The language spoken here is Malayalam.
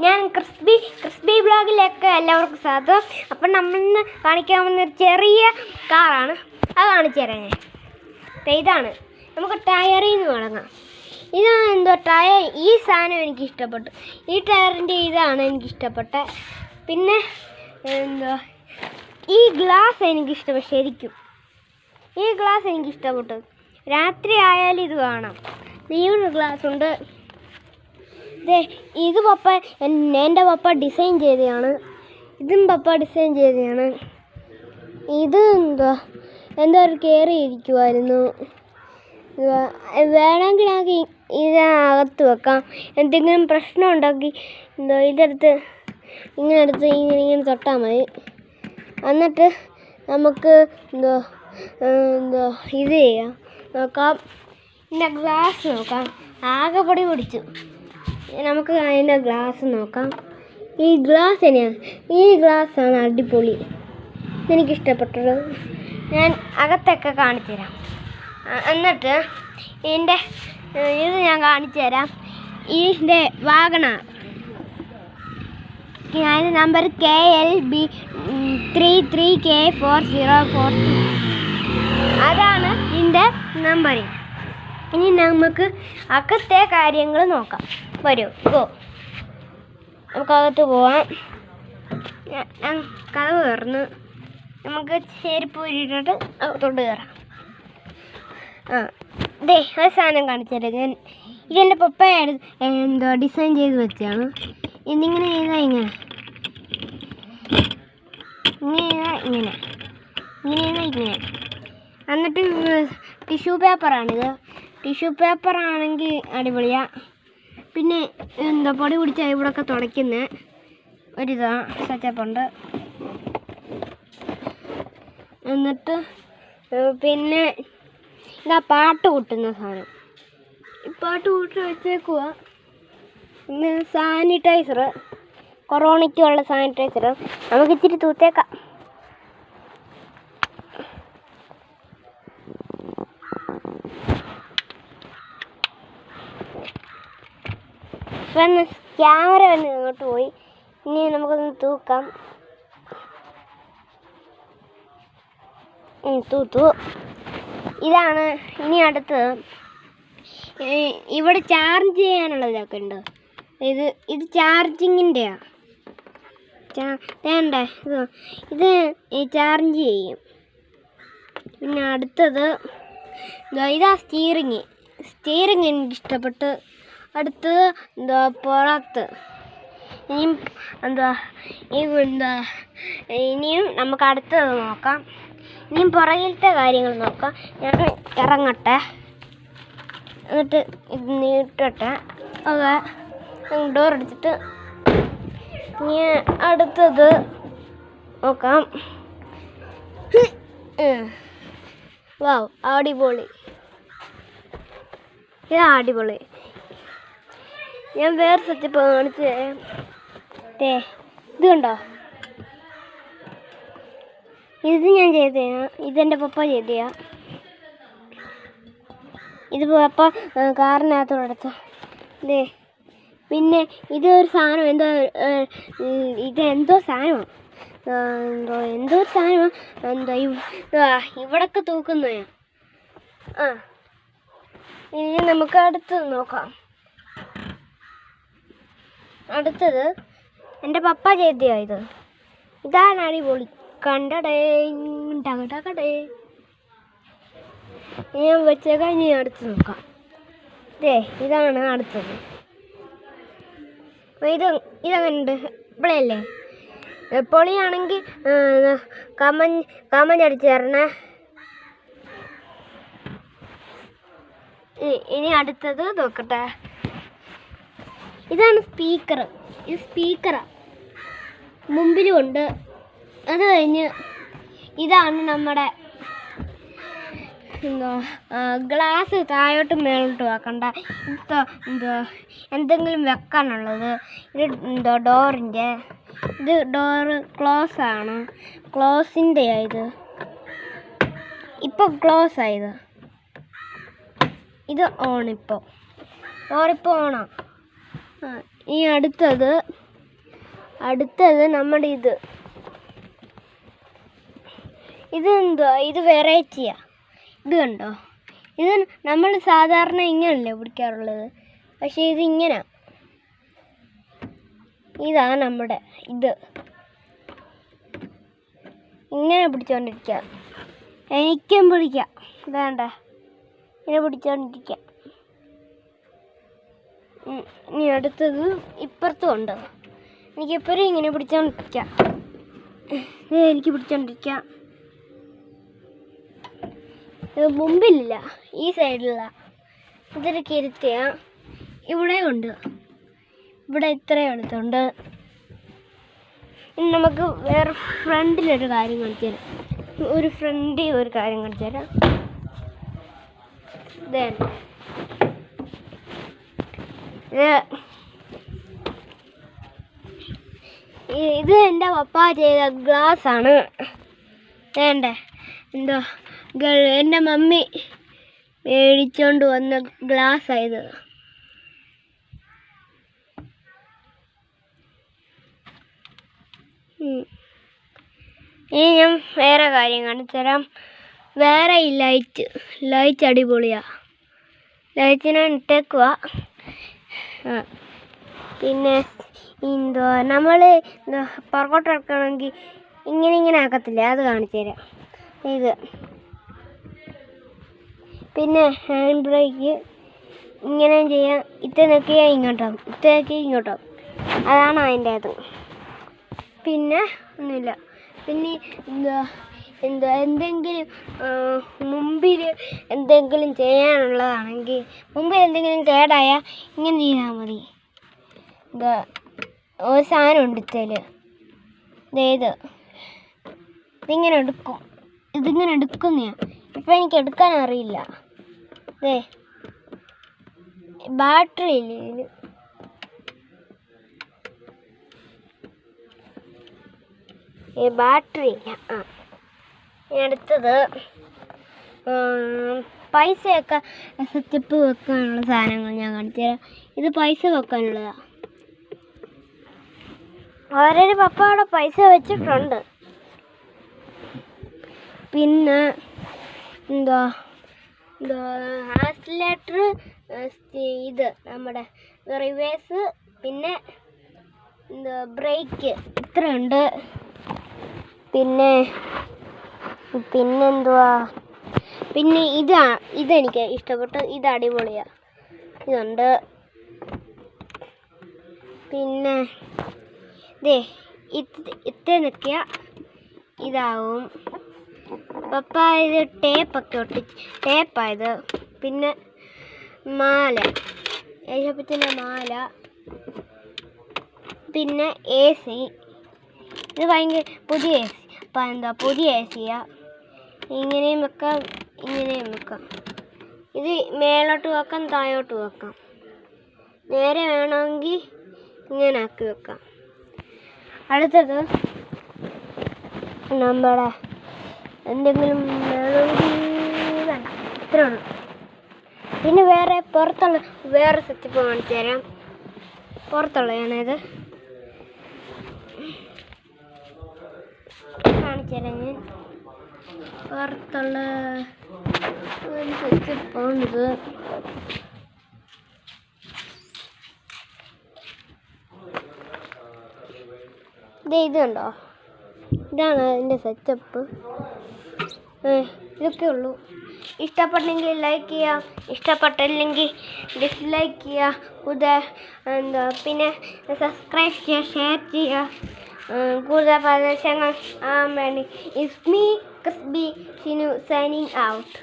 ഞാൻ ക്രിസ്പി ബ്ലോഗിലേക്ക് എല്ലാവർക്കും സ്വാഗതം. അപ്പം നമ്മളിന്ന് കാണിക്കാൻ വന്നൊരു ചെറിയ കാറാണ്. അത് കാണിച്ചു തരാം ഞാൻ. ഇതാണ് നമുക്ക് ടയറിൽ നിന്ന് തുടങ്ങാം. ഇതാണ് എന്തോ ടയർ. ഈ സാധനം എനിക്കിഷ്ടപ്പെട്ടു. ഈ ടയറിൻ്റെ ഇതാണ് എനിക്കിഷ്ടപ്പെട്ടത്. പിന്നെ എന്തോ ഈ ഗ്ലാസ് എനിക്കിഷ്ടപ്പെട്ടു. ശരിക്കും ഈ ഗ്ലാസ് എനിക്കിഷ്ടപ്പെട്ടു. രാത്രി ആയാലും ഇത് കാണാം. നീയൊരു ഗ്ലാസ് ഉണ്ട്. ഇത് എൻ്റെ പപ്പ ഡിസൈൻ ചെയ്തതാണ്. ഇതും പപ്പ ഡിസൈൻ ചെയ്തതാണ്. ഇത് എന്തോ ഒരു കയറി ഇരിക്കുമായിരുന്നു. വേണമെങ്കിൽ നമുക്ക് ഇതിനകത്ത് വെക്കാം. എന്തെങ്കിലും പ്രശ്നം ഉണ്ടാക്കി ഇതെടുത്ത് ഇങ്ങനെ തൊട്ടാൽ മതി. എന്നിട്ട് നമുക്ക് ഇത് ചെയ്യാം. നോക്കാം. ഇതിൻ്റെ ഗ്ലാസ് നോക്കാം. ആകെ പൊടി പിടിച്ചു. നമുക്ക് അതിൻ്റെ ഗ്ലാസ് നോക്കാം. ഈ ഗ്ലാസ്സാണ് അടിപൊളി. എനിക്കിഷ്ടപ്പെട്ടത്. ഞാൻ അകത്തൊക്കെ കാണിച്ചു തരാം. എന്നിട്ട് ഇത് ഞാൻ കാണിച്ചു തരാം. ഇതിൻ്റെ വാഗണാർ. അതിൻ്റെ നമ്പർ KLB 33K4042. അതാണ് ഇതിൻ്റെ നമ്പർ. ഇനി നമുക്ക് അകത്തെ കാര്യങ്ങൾ നോക്കാം. വരൂ, ഗോ. നമുക്കകത്ത് പോവാം. കഥവ് തുറന്ന് നമുക്ക് ചെരുപ്പ് ഊരിയിട്ടിട്ട് അകത്തോട്ട് കയറാം. ഒരു സാധനം കാണിച്ചാലേ ഞാൻ. ഇതെൻ്റെ പപ്പ ഡിസൈൻ ചെയ്ത് വെച്ചാണ്. ഇതിങ്ങനെ ചെയ്താൽ ഇങ്ങനെ എന്നിട്ട് ടിഷ്യൂ പേപ്പറാണിത്. ടിഷ്യൂ പേപ്പറാണെങ്കിൽ അടിപൊളിയാണ്. പിന്നെ പൊടി പിടിച്ച ഇവിടെയൊക്കെ തുടയ്ക്കുന്ന ഒരിതാ സെറ്റപ്പുണ്ട്. എന്നിട്ട് പിന്നെ ഇതാ പാട്ട് കൂട്ടുന്ന സാധനം. ഈ പാട്ട് കൂട്ടി വെച്ചേക്കുക. പിന്നെ സാനിറ്റൈസർ, കൊറോണയ്ക്കുള്ള സാനിറ്റൈസർ. നമുക്ക് ഇച്ചിരി തൂത്തേക്കാം. ക്യാമറ വന്ന് ഇങ്ങോട്ട് പോയി. ഇനി നമുക്കൊന്ന് തൂക്കാം. തൂത്തു. ഇതാണ് ഇനി അടുത്തത്. ഇവിടെ ചാർജ് ചെയ്യാനുള്ളതൊക്കെ ഉണ്ട്. ഇത് ചാർജിങ്ങിൻ്റെയാണ്. വേണ്ട, ഇത് ചാർജ് ചെയ്യും. പിന്നെ അടുത്തത് ഇതാ സ്റ്റീറിങ് എനിക്കിഷ്ടപ്പെട്ട്. അടുത്തത് പുറത്ത് ഇനിയും നമുക്ക് അടുത്തത് നോക്കാം. ഇനിയും പുറകിലത്തെ കാര്യങ്ങൾ നോക്കാം. ഞാൻ ഇറങ്ങട്ടെ. എന്നിട്ട് ഇത് നീട്ടട്ടെ. ഡോർ അടിച്ചിട്ട് ഇനി അടുത്തത് നോക്കാം. വാവ്, അടിപൊളി. അടിപൊളി. ഞാൻ വേറെ സെറ്റപ്പ് കാണിച്ച് ഇത് കണ്ടോ. ഇത് ഞാൻ ചെയ്തതാണ്. ഇതെൻ്റെ പപ്പ ചെയ്തയാ. ഇത് പപ്പ കാറിനകത്തോടെ എടുത്തു. പിന്നെ ഇതൊരു സാധനം ഇതെന്തോ സാധനമാണ്. ഇവിടൊക്കെ തൂക്കുന്നതാണ്. ഇനി നമുക്ക് അടുത്തത് നോക്കാം. അടുത്തത് എൻ്റെ പപ്പ ചെയ്തയാ. ഇതാണ് അടിപൊളി. കണ്ടടേ ടകടകടേ. ഞാൻ വെച്ചേക്കാം. ഇനി അടുത്ത് നോക്കാം. ഇതാണ് അടുത്തത്. ഇതങ്ങനുണ്ട്. ഇപ്പോഴല്ലേ പൊളിയാണെങ്കിൽ കമന്റ് അടിച്ച് തരണേ. ഇനി അടുത്തത് നോക്കട്ടെ. ഇതാണ് സ്പീക്കർ. ഇത് സ്പീക്കറാണ്. മുമ്പിലുമുണ്ട്. അത് കഴിഞ്ഞ് ഇതാണ് നമ്മുടെ ഗ്ലാസ്. താഴോട്ട് മേലോട്ട് വെക്കണ്ട. എന്തെങ്കിലും വെക്കാനുള്ളത്. ഇത് ഡോറിൻ്റെ. ഇത് ഡോറ് ക്ലോസ് ആണ്. ക്ലോസിൻ്റെയാണ് ഇത്. ഇപ്പോൾ ക്ലോസ് ആയത്. ഇത് ഓണിപ്പോൾ ഓണാണ്. ഈ അടുത്തത് അടുത്തത് നമ്മുടെ ഇതെന്തുവാ? ഇത് വെറൈറ്റിയാ. ഇത് കണ്ടോ? ഇത് നമ്മൾ സാധാരണ ഇങ്ങനല്ലേ പിടിക്കാറുള്ളത്, പക്ഷേ ഇതിങ്ങനെ. ഇതാണ് നമ്മുടെ ഇങ്ങനെ പിടിച്ചോണ്ടിരിക്കുക. എനിക്കും പിടിക്കാം. വേണ്ട, ഇങ്ങനെ പിടിച്ചോണ്ടിരിക്കാം. ഇനി അടുത്തത് ഇപ്പുറത്തും ഉണ്ട്. എനിക്കെപ്പോഴും ഇങ്ങനെ പിടിച്ചോണ്ടിരിക്കാം. എനിക്ക് പിടിച്ചോണ്ടിരിക്കാം. ഇത് മുമ്പിലില്ല, ഈ സൈഡിലുള്ള. ഇതൊരു കിരുത്തിയ. ഇവിടെ ഉണ്ട്. ഇവിടെ ഇത്രയും എടുത്തുണ്ട്. ഇനി നമുക്ക് വേറെ ഫ്രണ്ടിലൊരു കാര്യം കാണിച്ചു തരാം. ഒരു കാര്യം കാണിച്ചു തരാം. ഇത് എൻ്റെ പപ്പ ചെയ്ത ഗ്ലാസ്സാണ്. വേണ്ടേ? എൻ്റെ മമ്മി മേടിച്ചോണ്ട് വന്ന ഗ്ലാസ്സായത്. ഇനി ഞാൻ വേറെ കാര്യം കാണിച്ചു തരാം. വേറെ ഈ ലൈറ്റ് അടിപൊളിയാ. ലൈറ്റിനെ ഇട്ടേക്കുക. പിന്നെ നമ്മൾ പുറകോട്ട് ഇറക്കണമെങ്കിൽ ഇങ്ങനെ ആക്കത്തില്ല, അത് കാണിച്ചു തരാം. പിന്നെ ഹാൻഡ് ബ്രേക്ക് ഇങ്ങനെ ചെയ്യാം. നോക്കിയാൽ ഇങ്ങോട്ടാവും, നോക്കിയാൽ ഇങ്ങോട്ടാവും. അതാണ് അതിൻ്റെ അത്. പിന്നെ ഒന്നുമില്ല. പിന്നെ എന്തെങ്കിലും മുമ്പിൽ എന്തെങ്കിലും ചെയ്യാനുള്ളതാണെങ്കിൽ, മുമ്പിൽ എന്തെങ്കിലും കേടായാൽ ഇങ്ങനെ ചെയ്താൽ മതി. ഒരു സാധനം ഉണ്ട് ഇതിങ്ങനെ എടുക്കും. ഇതിങ്ങനെ എടുക്കുന്നതാണ്. ഇപ്പം എനിക്ക് എടുക്കാൻ അറിയില്ല. ബാറ്ററി ഇല്ല ഇതിന്. ബാറ്ററി ഇല്ല. അടുത്തത് പൈസയൊക്കെ സെറ്റപ്പ് വെക്കാനുള്ള സാധനങ്ങൾ ഞാൻ കാണിച്ചു തരാം. ഇത് പൈസ വെക്കാനുള്ളതാണ്. ഓരോരു പപ്പ അവിടെ പൈസ വെച്ചിട്ടുണ്ട്. പിന്നെ ആക്സിലേറ്റർ, നമ്മുടെ റിവേഴ്സ്, പിന്നെ ബ്രേക്ക്, ഇത്രയുണ്ട്. പിന്നെ ഇതെനിക്ക് ഇഷ്ടപ്പെട്ടു. ഇത് അടിപൊളിയാണ്. ഇതുണ്ട്. പിന്നെ നോക്കിയാൽ ഇതാവും. പപ്പ ഇത് ടേപ്പായത്. പിന്നെ മാല, ഏശപ്പത്തിൻ്റെ മാല. പിന്നെ AC. ഇത് ഭയങ്കര പുതിയ AC. പുതിയ ACയാ. ഇങ്ങനെയും വെക്കാം, ഇങ്ങനെയും വെക്കാം. ഇത് മേലോട്ട് വെക്കാം, താഴോട്ട് വെക്കാം. നേരെ വേണമെങ്കിൽ ഇങ്ങനെ ആക്കി വെക്കാം. അടുത്തത് നമ്മുടെ എന്തെങ്കിലും വേണമെങ്കിൽ വേണ്ട, ഇത്രേ ഉള്ളൂ. പിന്നെ പുറത്തുള്ള വേറെ സെറ്റപ്പ് കാണിച്ചു തരാം. പുറത്തുള്ളതാണിത്. കാണിച്ചു തരാം ഞാൻ. പുറത്തുള്ള ഒരു സെറ്റപ്പാണിത്. ഇത് കണ്ടോ? ഇതാണ് അതിൻ്റെ സെറ്റപ്പ്. ഇതൊക്കെ ഉള്ളൂ. ഇഷ്ടപ്പെട്ടെങ്കിൽ ലൈക്ക് ചെയ്യുക, ഇഷ്ടപ്പെട്ടില്ലെങ്കിൽ ഡിസ്ലൈക്ക് ചെയ്യുക. പിന്നെ സബ്സ്ക്രൈബ് ചെയ്യുക, ഷെയർ ചെയ്യുക. കൂടുതൽ പ്രദേശങ്ങൾ ആവാൻ വേണ്ടി. It's me Crisby Shinu signing out.